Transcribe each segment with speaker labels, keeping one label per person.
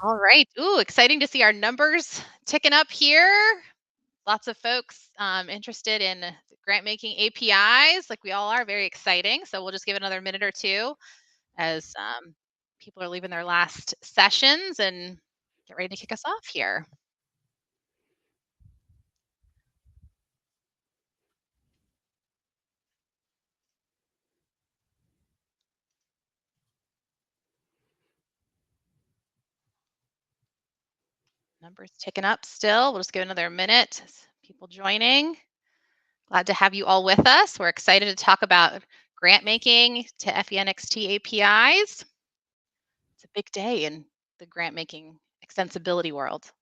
Speaker 1: All right. Ooh, exciting to see our numbers ticking up here. Lots of folks interested in grant making APIs, like we all are. Very exciting. So we'll just give it another minute or two as people are leaving their last sessions and get ready to kick us off here. Numbers ticking up still. We'll just give it another minute. As people joining. Glad to have you all with us. We're excited to talk about grant making to FENXT APIs. It's a big day in the grant making extensibility world.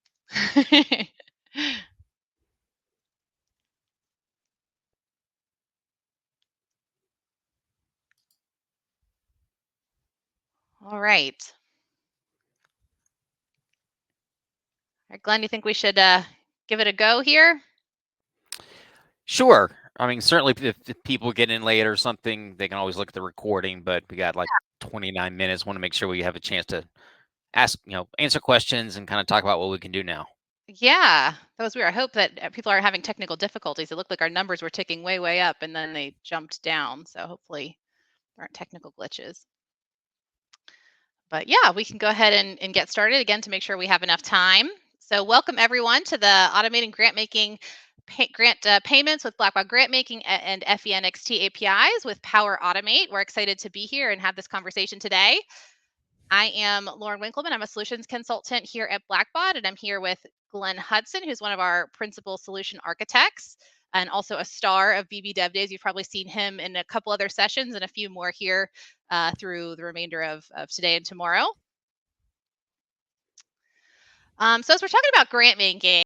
Speaker 1: All right. All right, Glenn, you think we should give it a go here?
Speaker 2: Sure. I mean, certainly if people get in late or something, they can always look at the recording, but we got like 29 minutes. Want to make sure we have a chance to ask, answer questions and kind of talk about what we can do now.
Speaker 1: Yeah, that was weird. I hope that people aren't having technical difficulties. It looked like our numbers were ticking way, way up and then they jumped down. So hopefully there aren't technical glitches. But yeah, we can go ahead and get started again to make sure we have enough time. So welcome everyone to the automating grant making grant payments with Blackbaud grant making and FENXT APIs with Power Automate. We're excited to be here and have this conversation today. I am Lauren Winkelman. I'm a solutions consultant here at Blackbaud, and I'm here with Glen Huston, who's one of our principal solution architects and also a star of BB Dev Days. You've probably seen him in a couple other sessions and a few more here through the remainder of today and tomorrow. So as we're talking about grant making,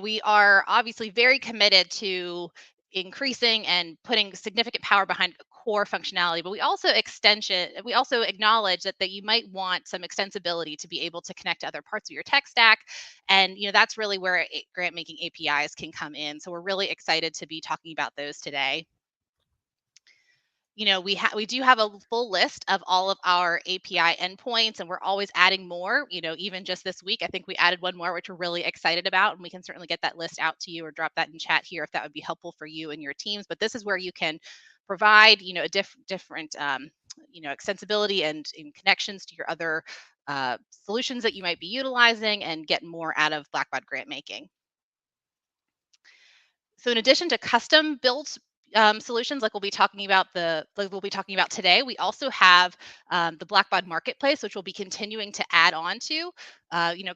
Speaker 1: we are obviously very committed to increasing and putting significant power behind core functionality, but we also acknowledge that you might want some extensibility to be able to connect to other parts of your tech stack. And that's really where grant making APIs can come in. So we're really excited to be talking about those today. We do have a full list of all of our API endpoints, and we're always adding more. Even just this week, I think we added one more, which we're really excited about, and we can certainly get that list out to you or drop that in chat here if that would be helpful for you and your teams. But this is where you can provide, a different, extensibility and connections to your other solutions that you might be utilizing and get more out of Blackbaud grant making. So in addition to custom built solutions like we'll be talking about today, we also have the Blackbaud Marketplace, which we'll be continuing to add on to.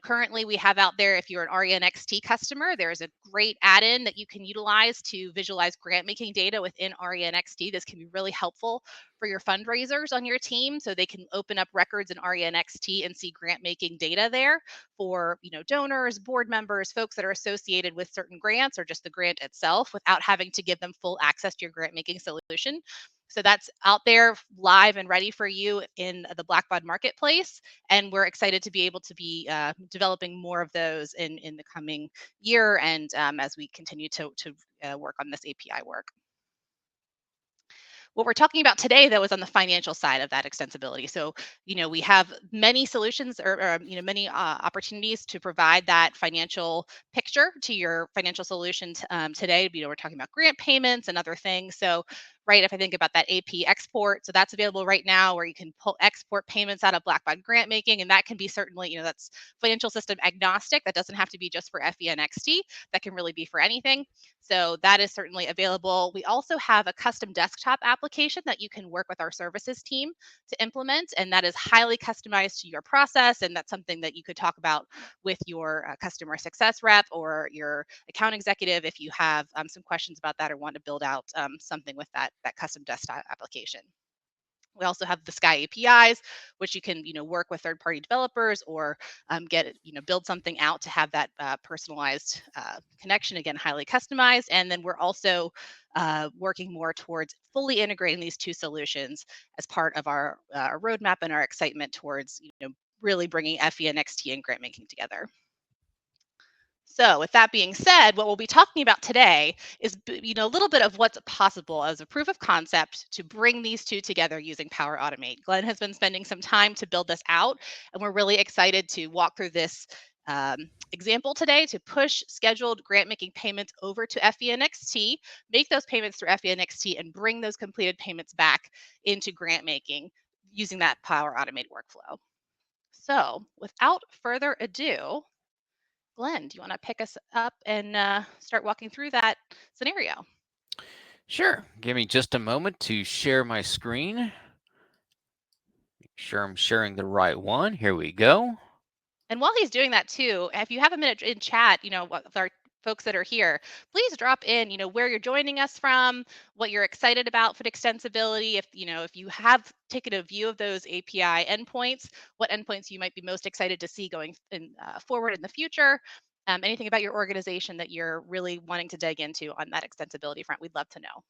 Speaker 1: Currently we have out there, if you're an RENXT customer, there's a great add-in that you can utilize to visualize grant making data within RENXT. This can be really helpful for your fundraisers on your team, so they can open up records in RENXT and see grant making data there for donors, board members, folks that are associated with certain grants or just the grant itself without having to give them full access to your grant making solution. So that's out there live and ready for you in the Blackbaud Marketplace. And we're excited to be able to be developing more of those in the coming year and as we continue to work on this API work. What we're talking about today, though, is on the financial side of that extensibility. So, we have many solutions or many opportunities to provide that financial picture to your financial solutions today. We're talking about grant payments and other things. So, right, if I think about that AP export, so that's available right now where you can export payments out of Blackbaud grant making, and that can be certainly, that's financial system agnostic. That doesn't have to be just for FENXT. That can really be for anything. So that is certainly available. We also have a custom desktop application that you can work with our services team to implement, and that is highly customized to your process. And that's something that you could talk about with your customer success rep or your account executive if you have some questions about that or want to build out something with that custom desktop application. We also have the Sky APIs, which you can, work with third-party developers or build something out to have that personalized connection. Again, highly customized. And then we're also working more towards fully integrating these two solutions as part of our roadmap and our excitement towards, really bringing FE and XT and grant making together. So with that being said, what we'll be talking about today is a little bit of what's possible as a proof of concept to bring these two together using Power Automate. Glen has been spending some time to build this out, and we're really excited to walk through this example today to push scheduled grant making payments over to FENXT, make those payments through FENXT, and bring those completed payments back into grant making using that Power Automate workflow. So without further ado, Glenn, do you want to pick us up and start walking through that scenario?
Speaker 2: Sure. Give me just a moment to share my screen. Make sure I'm sharing the right one. Here we go.
Speaker 1: And while he's doing that too, if you have a minute in chat, with our folks that are here, please drop in, where you're joining us from, what you're excited about for extensibility. If you have taken a view of those API endpoints, what endpoints you might be most excited to see going forward in the future. Anything about your organization that you're really wanting to dig into on that extensibility front, we'd love to know.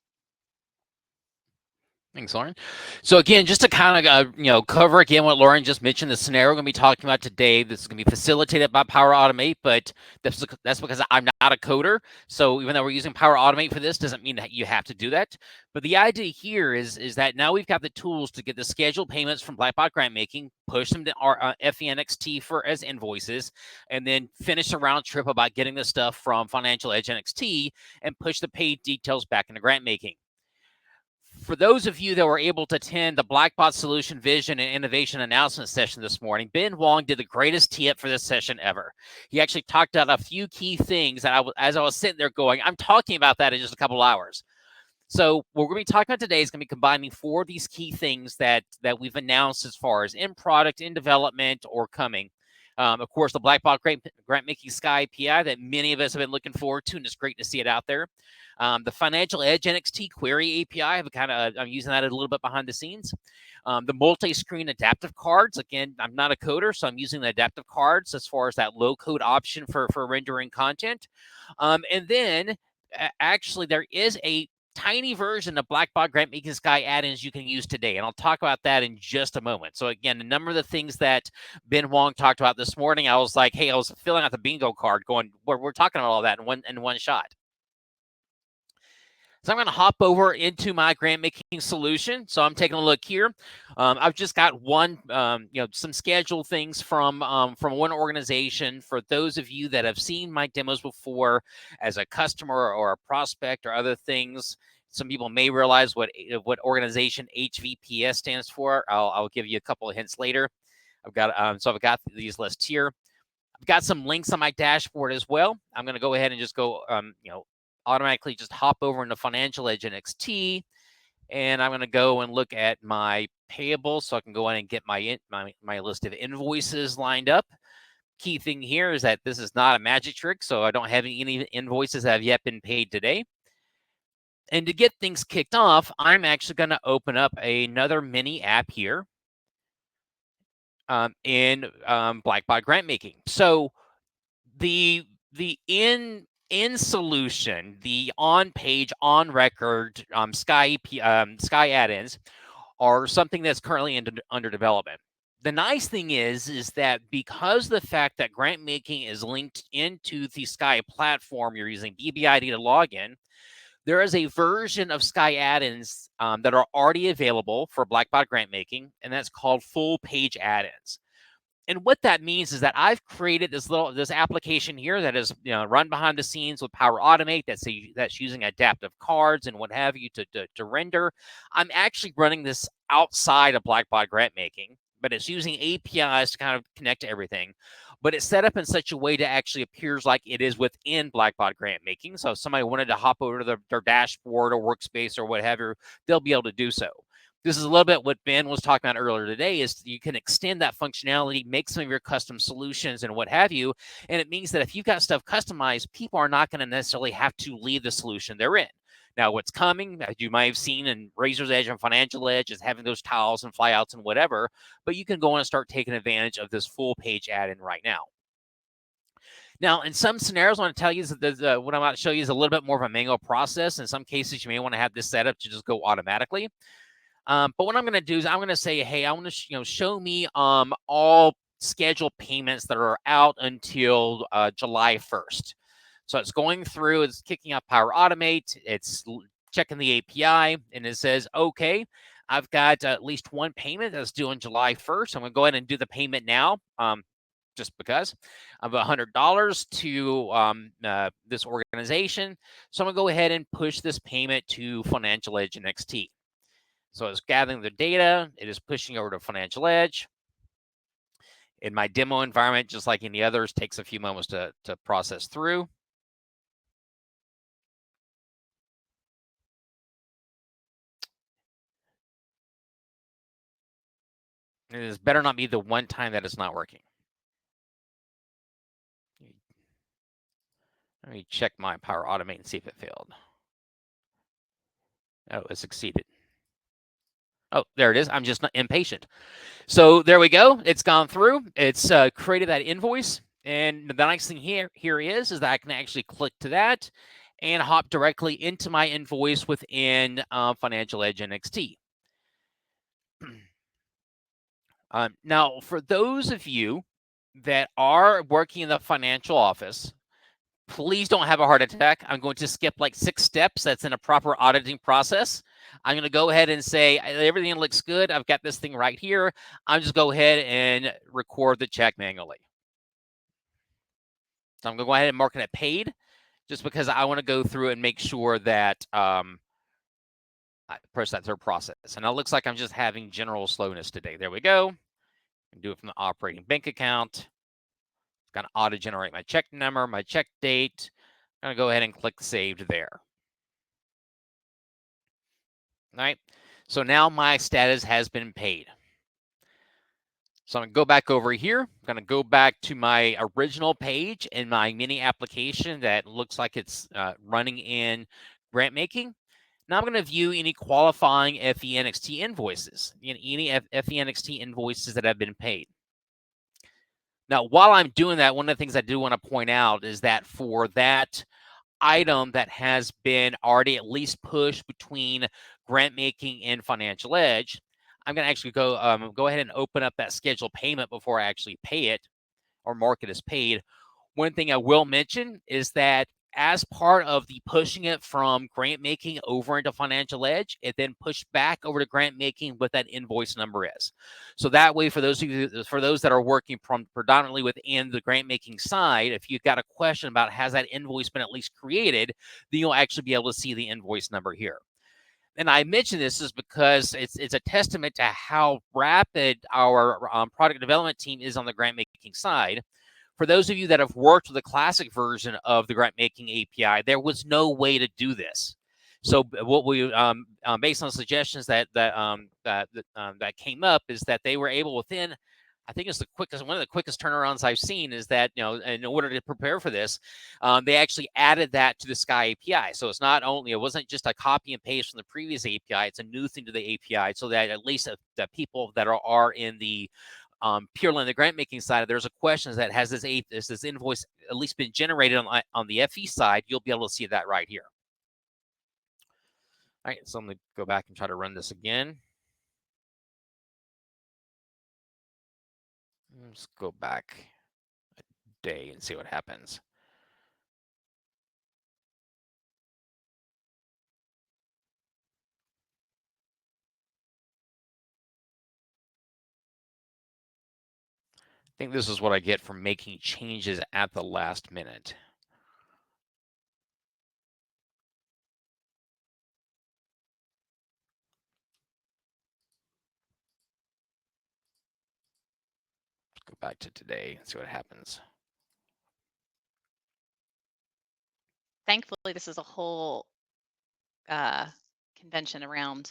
Speaker 2: Thanks, Lauren. So again, just to kind of cover again what Lauren just mentioned, the scenario we're going to be talking about today. This is going to be facilitated by Power Automate, but that's because I'm not a coder. So even though we're using Power Automate for this, doesn't mean that you have to do that. But the idea here is that now we've got the tools to get the scheduled payments from Blackbaud Grantmaking, push them to our FENXT as invoices, and then finish a round trip about getting the stuff from Financial Edge NXT and push the paid details back into Grantmaking. For those of you that were able to attend the Blackbaud Solution Vision and Innovation Announcement session this morning, Ben Wong did the greatest tee-up for this session ever. He actually talked about a few key things that as I was sitting there going, I'm talking about that in just a couple hours. So what we're going to be talking about today is going to be combining 4 of these key things that we've announced as far as in product, in development, or coming. Of course, the Blackbaud Grantmaking Sky API that many of us have been looking forward to, and it's great to see it out there. The Financial Edge NXT Query API, I'm using that a little bit behind the scenes. The multi-screen adaptive cards, again, I'm not a coder, so I'm using the adaptive cards as far as that low-code option for rendering content. And then, actually, there is a tiny version of Blackbaud Grantmaking Sky add-ins you can use today, and I'll talk about that in just a moment. So again, a number of the things that Ben Wong talked about this morning, I was like, hey, I was filling out the bingo card going, we're talking about all that in one shot. So I'm going to hop over into my grant making solution. So I'm taking a look here. I've just got one, some scheduled things from one organization. For those of you that have seen my demos before as a customer or a prospect or other things, some people may realize what organization HVPS stands for. I'll give you a couple of hints later. I've got these lists here. I've got some links on my dashboard as well. I'm going to go ahead and just go, automatically just hop over into Financial Edge NXT, and I'm going to go and look at my payables, so I can go in and get my list of invoices lined up. Key thing here is that this is not a magic trick, so I don't have any invoices that have yet been paid today. And to get things kicked off, I'm actually going to open up another mini app here in Blackbaud Grantmaking. So the in solution, the on page, on record Sky add-ins are something that's currently under development. The nice thing is that because of the fact that Grantmaking is linked into the Sky platform, you're using BBID to log in, there is a version of Sky add-ins that are already available for Blackbaud Grantmaking, and that's called full page add-ins. And what that means is that I've created this application here that is run behind the scenes with Power Automate that's using adaptive cards and what have you to render. I'm actually running this outside of Blackbaud Grantmaking, but it's using APIs to kind of connect to everything. But it's set up in such a way that actually appears like it is within Blackbaud Grantmaking. So if somebody wanted to hop over to their dashboard or workspace or whatever, they'll be able to do so. This is a little bit what Ben was talking about earlier today, is you can extend that functionality, make some of your custom solutions and what have you. And it means that if you've got stuff customized, people are not going to necessarily have to leave the solution they're in. Now, what's coming, as you might have seen in Razor's Edge and Financial Edge, is having those tiles and flyouts and whatever, but you can go in and start taking advantage of this full page add-in right now. Now, in some scenarios, I want to tell you that what I'm about to show you is a little bit more of a manual process. In some cases, you may want to have this set up to just go automatically. But what I'm going to do is I'm going to say, hey, I want to show me all scheduled payments that are out until July 1st. So it's going through, it's kicking off Power Automate, it's checking the API, and it says, okay, I've got at least one payment that's due on July 1st. I'm going to go ahead and do the payment now. Just because of $100 to this organization. So I'm going to go ahead and push this payment to Financial Edge NXT. So it's gathering the data. It is pushing over to Financial Edge. In my demo environment, just like any others, takes a few moments to process through. It is better not be the one time that it's not working. Let me check my Power Automate and see if it failed. Oh, it succeeded. Oh, there it is. I'm just not impatient. So there we go. It's gone through. It's created that invoice. And the nice thing here is that I can actually click to that and hop directly into my invoice within Financial Edge NXT. Now, for those of you that are working in the financial office, please don't have a heart attack. I'm going to skip like 6 steps. That's in a proper auditing process. I'm going to go ahead and say everything looks good. I've got this thing right here. I'm just go ahead and record the check manually. So I'm going to go ahead and mark it paid just because I want to go through and make sure that I press that third process. And it looks like I'm just having general slowness today. There we go. Do it from the operating bank account. It's going to auto-generate my check number, my check date. I'm going to go ahead and click Saved there. All right. So now my status has been paid. So I'm going to go back over here. I'm going to go back to my original page in my mini application that looks like it's running in Grantmaking. Now I'm going to view any qualifying FENXT invoices, any FENXT invoices that have been paid. Now, while I'm doing that, one of the things I do want to point out is that for that item that has been already at least pushed between Grantmaking and Financial Edge, I'm going to actually go ahead and open up that scheduled payment before I actually pay it or mark it as paid. One thing I will mention is that as part of the pushing it from Grantmaking over into Financial Edge, it then pushed back over to Grantmaking what that invoice number is. So that way, for those of you, for those that are working predominantly within the Grantmaking side, if you've got a question about has that invoice been at least created, then you'll actually be able to see the invoice number here. And I mention this is because it's a testament to how rapid our product development team is on the Grantmaking side. For those of you that have worked with the classic version of the Grantmaking API, there was no way to do this. So what we, based on suggestions that came up, is that they were able within, I think it's one of the quickest turnarounds I've seen is that, in order to prepare for this, they actually added that to the Sky API. So it's not only, it wasn't just a copy and paste from the previous API, it's a new thing to the API so that at least the people that are in the purely on the grant making side, there's a question that has this invoice at least been generated on the FE side, you'll be able to see that right here. All right, so I'm going to go back and try to run this again. Let's go back a day and see what happens. I think this is what I get for making changes at the last minute. Let's go back to today and see what happens.
Speaker 1: Thankfully, this is a whole convention around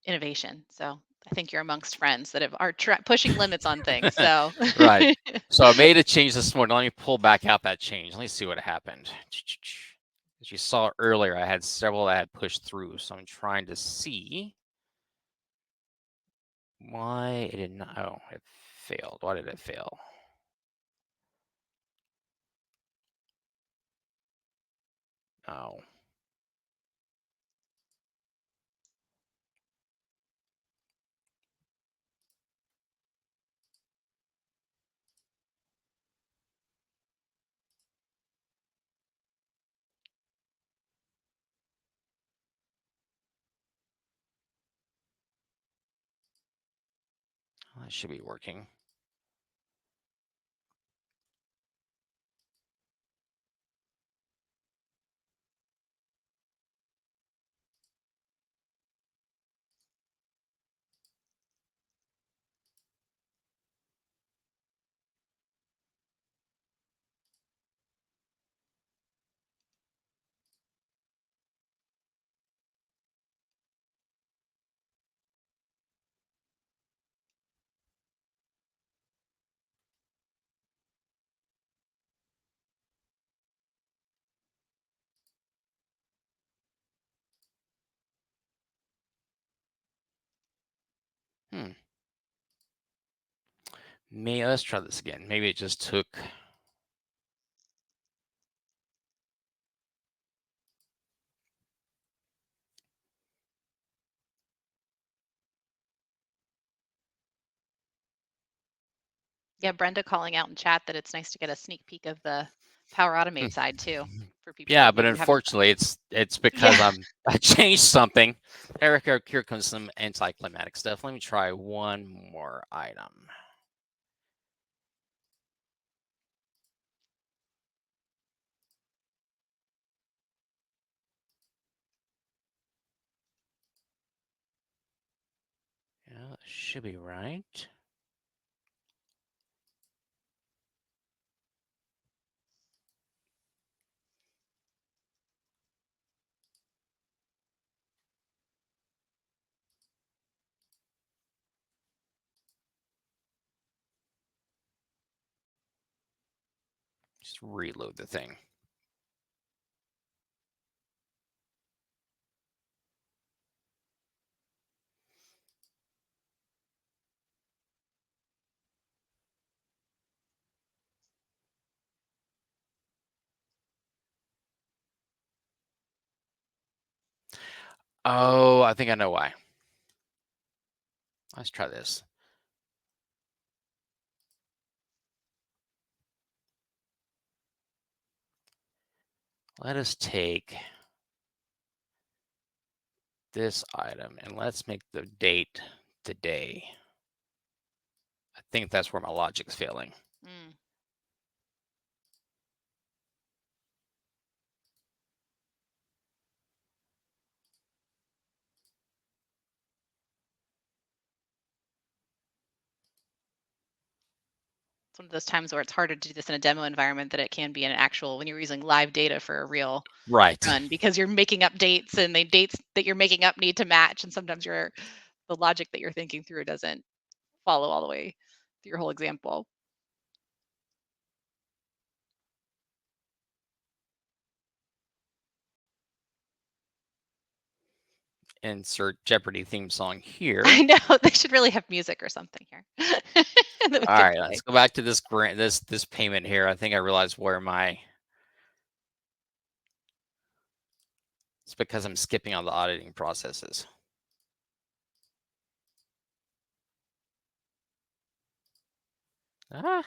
Speaker 1: innovation. So I think you're amongst friends that are pushing limits on things. So
Speaker 2: right. So I made a change this morning. Let me pull back out that change. Let me see what happened. As you saw earlier, I had several that had pushed through. So I'm trying to see why it did not. Oh, it failed. Why did it fail? Oh. That should be working. Let's try this again. Maybe it just took.
Speaker 1: Yeah, Brenda calling out in chat that it's nice to get a sneak peek of the Power Automate side too, for people
Speaker 2: Yeah,
Speaker 1: that
Speaker 2: but
Speaker 1: maybe haven't.
Speaker 2: unfortunately, it's because I changed something. Erica, here comes some anticlimactic stuff. Let me try one more item. Yeah, that should be right. Just reload the thing. Oh, I think I know why. Let's try this. Let us take this item and let's make the date today. I think that's where my logic's failing.
Speaker 1: Mm. It's one of those times where it's harder to do this in a demo environment than it can be in an actual when you're using live data for a real
Speaker 2: Right.
Speaker 1: run, because you're making up dates and the dates that you're making up need to match, and sometimes the logic that you're thinking through doesn't follow all the way through your whole example.
Speaker 2: Insert Jeopardy theme song here.
Speaker 1: I know they should really have music or something here. That we
Speaker 2: All
Speaker 1: could
Speaker 2: right,
Speaker 1: play.
Speaker 2: let's go back to this grant, this payment here. I think I realized where my. It's because I'm skipping on the auditing processes. Ah.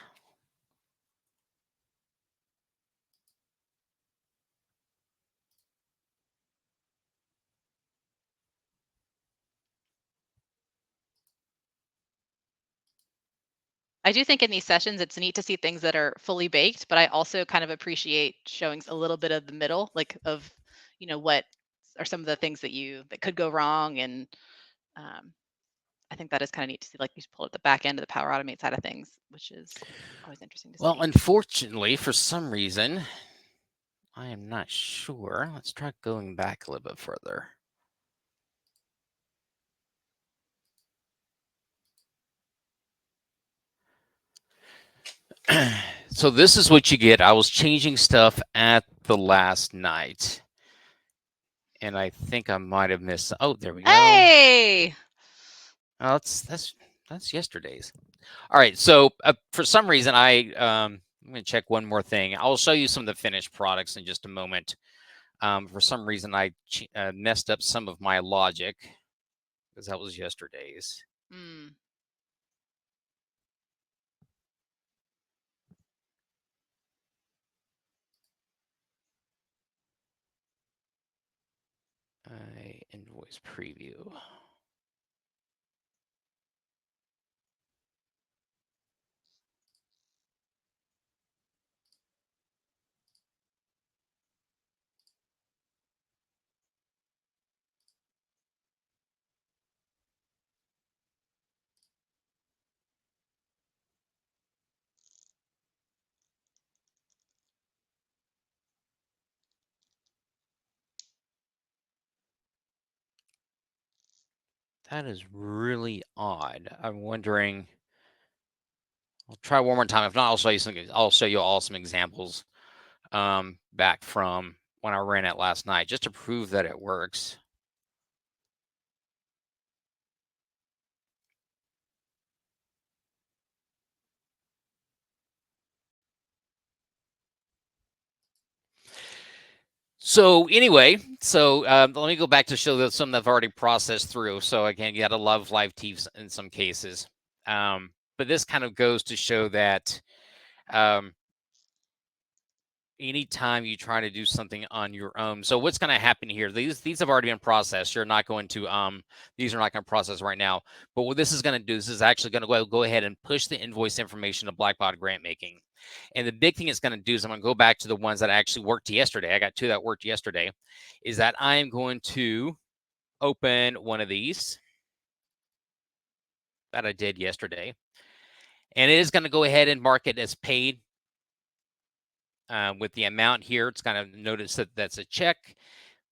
Speaker 1: I do think in these sessions, it's neat to see things that are fully baked, but I also kind of appreciate showing a little bit of the middle, like of, what are some of the things that could go wrong. And um, I think that is kind of neat to see, like you pull at the back end of the Power Automate side of things, which is always interesting to
Speaker 2: Well,
Speaker 1: see.
Speaker 2: unfortunately, for some reason, I am not sure. Let's try going back a little bit further. So this is what you get. I was changing stuff at the last night. And I think I might have missed. Oh, there we go.
Speaker 1: Hey!
Speaker 2: Oh, that's yesterday's. All right. So for some reason, I'm going to check one more thing. I'll show you some of the finished products in just a moment. For some reason, I messed up some of my logic because that was yesterday's.
Speaker 1: Mm.
Speaker 2: Invoice preview. That is really odd. I'm wondering. I'll try one more time. If not, I'll show you some. I'll show you all some examples back from when I ran it last night, just to prove that it works. So anyway, let me go back to show that some that I've already processed through. So again, you got to love live teams in some cases, but this kind of goes to show that um, anytime you try to do something on your own. So what's going to happen here? These have already been processed. You're not going to these are not going to process right now. But what this is going to do, this is actually going to go ahead and push the invoice information to Blackbaud Grantmaking. And the big thing it's going to do is I'm going to go back to the ones that actually worked yesterday. I got 2 that worked yesterday. Is that I am going to open one of these that I did yesterday, and it is going to go ahead and mark it as paid. With the amount here, it's going to notice that that's a check.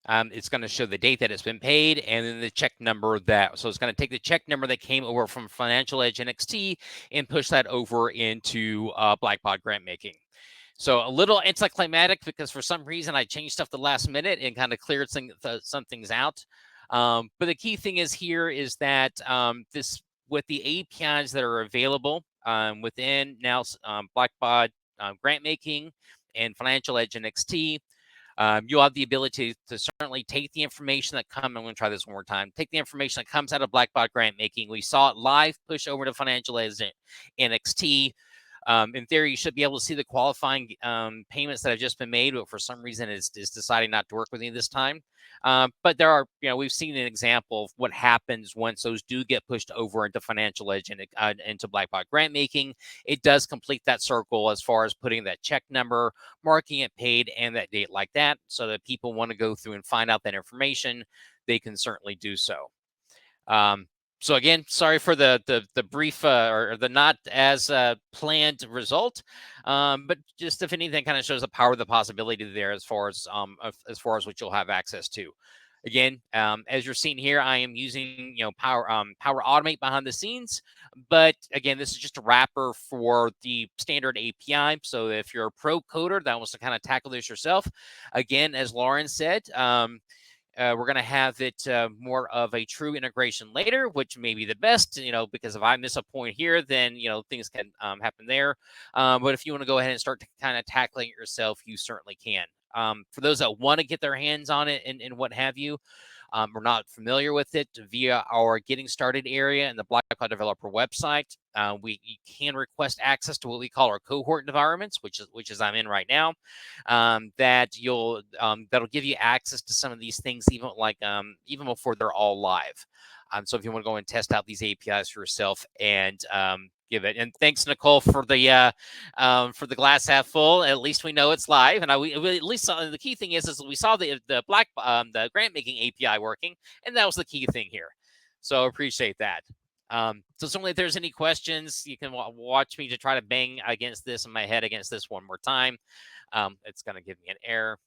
Speaker 2: It's going to show the date that it's been paid and then the check number that. So it's going to take the check number that came over from Financial Edge NXT and push that over into Blackbaud Grantmaking. So a little anticlimactic because for some reason I changed stuff the last minute and kind of cleared some things out. But the key thing is here is that this with the APIs that are available within now Blackbaud Grantmaking and Financial Edge NXT, you'll have the ability to certainly take the information that comes. I'm going to try this one more time. Take the information that comes out of Blackbaud Grantmaking. We saw it live push over to Financial Edge NXT. In theory, you should be able to see the qualifying payments that have just been made, but for some reason is deciding not to work with you this time. But there are, we've seen an example of what happens once those do get pushed over into Financial Edge and into Blackbaud Grantmaking. It does complete that circle as far as putting that check number, marking it paid, and that date like that, so that people want to go through and find out that information, they can certainly do so. So again, sorry for the brief or the not as planned result, but just if anything, kind of shows the power of the possibility there as far as what you'll have access to. Again, as you're seeing here, I am using Power Automate behind the scenes, but again, this is just a wrapper for the standard API. So if you're a pro coder that wants to kind of tackle this yourself, again, as Lauren said. We're going to have it more of a true integration later, which may be the best, because if I miss a point here, then, things can happen there. But if you want to go ahead and start to kind of tackling it yourself, you certainly can. For those that want to get their hands on it and what have you, or not familiar with it, via our Getting Started area in the Blackbaud Developer website, you can request access to what we call our cohort environments, which is I'm in right now. That'll give you access to some of these things, even before they're all live. So if you want to go and test out these APIs for yourself and give it. And thanks, Nicole, for the glass half full. At least we know it's live, and we at least the key thing is we saw the Grantmaking API working, and that was the key thing here. So appreciate that. So certainly, if there's any questions, you can watch me to try to bang against this in my head against this one more time. It's going to give me an error.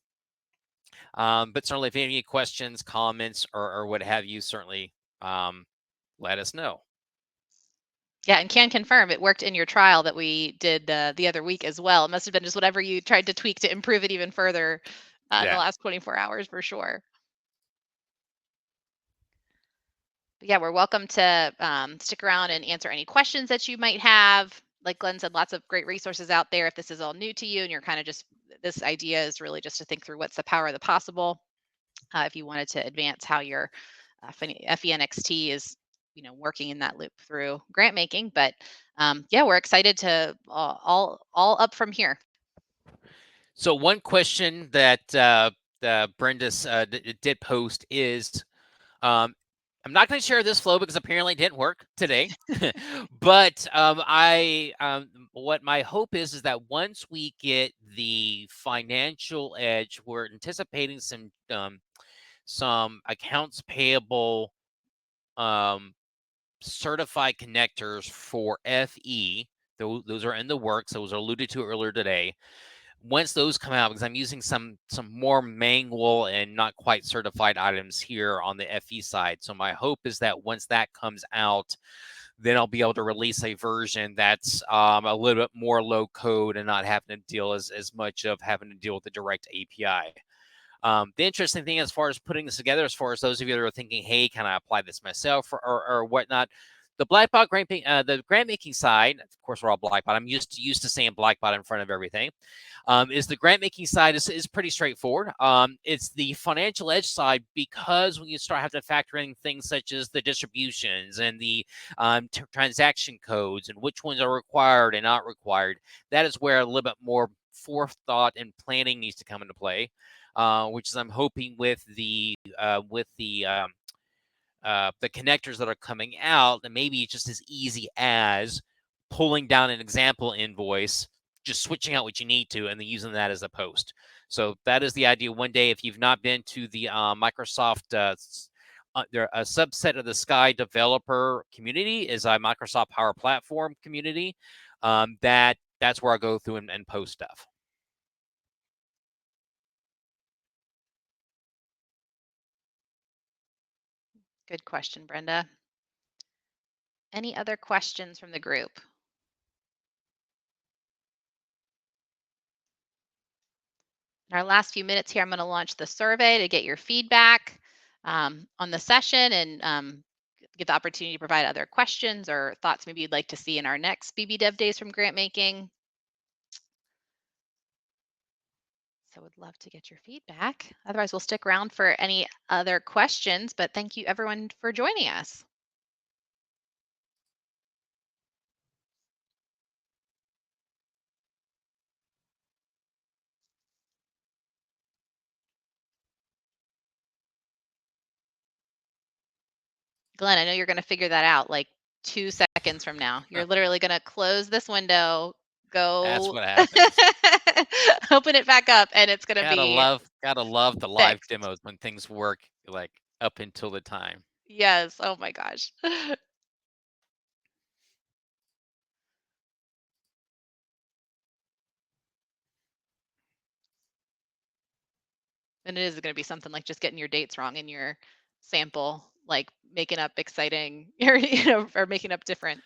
Speaker 2: But certainly, if you have any questions, comments, or what have you, certainly let us know.
Speaker 1: Yeah, and can confirm it worked in your trial that we did the other week as well. It must have been just whatever you tried to tweak to improve it even further in the last 24 hours for sure. But yeah, we're welcome to stick around and answer any questions that you might have. Like Glenn said, lots of great resources out there. If this is all new to you and you're kind of this idea is really just to think through what's the power of the possible. If you wanted to advance how your FENXT is working in that loop through grant making. But yeah, we're excited to all up from here.
Speaker 2: So one question that Brenda did post is, I'm not going to share this flow because apparently it didn't work today. But what my hope is that once we get the Financial Edge, we're anticipating some accounts payable certified connectors for FE. Those are in the works. Those are alluded to earlier today. once those come out, because I'm using some more manual and not quite certified items here on the FE side. So my hope is that once that comes out, then I'll be able to release a version that's a little bit more low code and not having to deal as much of having to deal with the direct API. The interesting thing as far as putting this together, as far as those of you that are thinking, hey, can I apply this myself or whatnot, the Blackbaud the grant making side, of course, we're all Blackbaud. I'm used to saying Blackbaud in front of everything. Is the grant making side is pretty straightforward. It's the financial edge side, because when you start having to factor in things such as the distributions and the transaction codes and which ones are required and not required, that is where a little bit more forethought and planning needs to come into play. Which is I'm hoping with the connectors that are coming out, and maybe it's just as easy as pulling down an example invoice, just switching out what you need to, and then using that as a post. So that is the idea. One day, if you've not been to the Microsoft, there a subset of the Sky developer community is a Microsoft Power Platform community. That's where I go through and post stuff.
Speaker 1: Good question, Brenda. Any other questions from the group? In our last few minutes here, I'm going to launch the survey to get your feedback on the session and give the opportunity to provide other questions or thoughts maybe you'd like to see in our next BB Dev Days from Grantmaking. So would love to get your feedback. Otherwise, we'll stick around for any other questions, but thank you everyone for joining us. Glenn, I know you're going to figure that out like 2 seconds from now. You're literally going to close this window,
Speaker 2: That's
Speaker 1: go
Speaker 2: what happens.
Speaker 1: open it back up, and it's going to
Speaker 2: Gotta
Speaker 1: be
Speaker 2: love the live
Speaker 1: fixed.
Speaker 2: demos when things work like up until the time.
Speaker 1: Yes. Oh my gosh. And it is going to be something like just getting your dates wrong in your sample, like making up exciting or making up different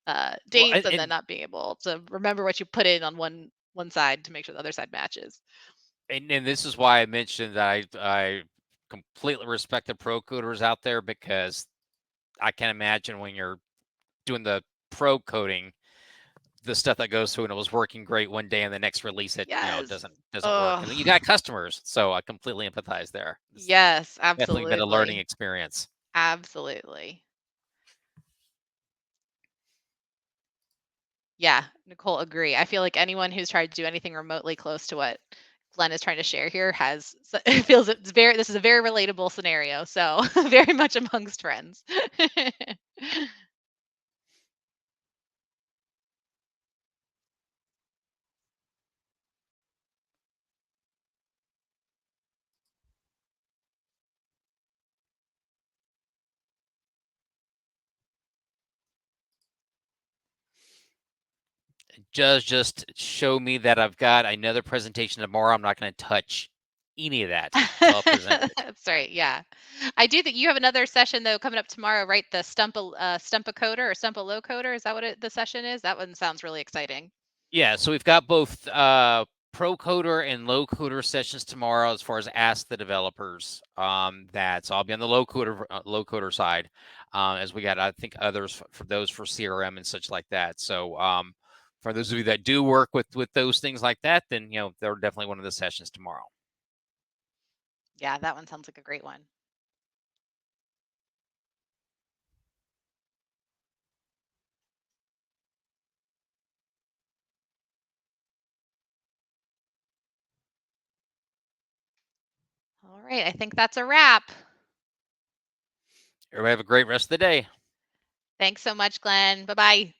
Speaker 2: Well,
Speaker 1: dates and then not being able to remember what you put in on one side to make sure the other side matches.
Speaker 2: and this is why I mentioned that I completely respect the pro coders out there, because I can imagine when you're doing the pro coding, the stuff that goes through, and it was working great one day and the next release it
Speaker 1: Yes.
Speaker 2: doesn't work, and then you
Speaker 1: Oh,
Speaker 2: got customers. So I completely empathize there. It's
Speaker 1: yes,
Speaker 2: definitely been a learning
Speaker 1: absolutely.
Speaker 2: experience.
Speaker 1: Absolutely. Yeah, Nicole, agree. I feel like anyone who's tried to do anything remotely close to what Glenn is trying to share here has it feels this is a very relatable scenario. So very much amongst friends.
Speaker 2: Just show me that I've got another presentation tomorrow. I'm not going to touch any of that until I present it.
Speaker 1: That's right. Yeah. I do think you have another session though coming up tomorrow, right? The stump a coder or stump a low coder. Is that what the session is? That one sounds really exciting.
Speaker 2: Yeah, so we've got both pro coder and low coder sessions tomorrow as far as ask the developers. So I'll be on the low coder side, as we got I think others for those for CRM and such like that. So for those of you that do work with those things like that, then they're definitely one of the sessions tomorrow.
Speaker 1: Yeah, that one sounds like a great one. All right. I think that's a wrap.
Speaker 2: Everybody have a great rest of the day.
Speaker 1: Thanks so much, Glenn. Bye bye.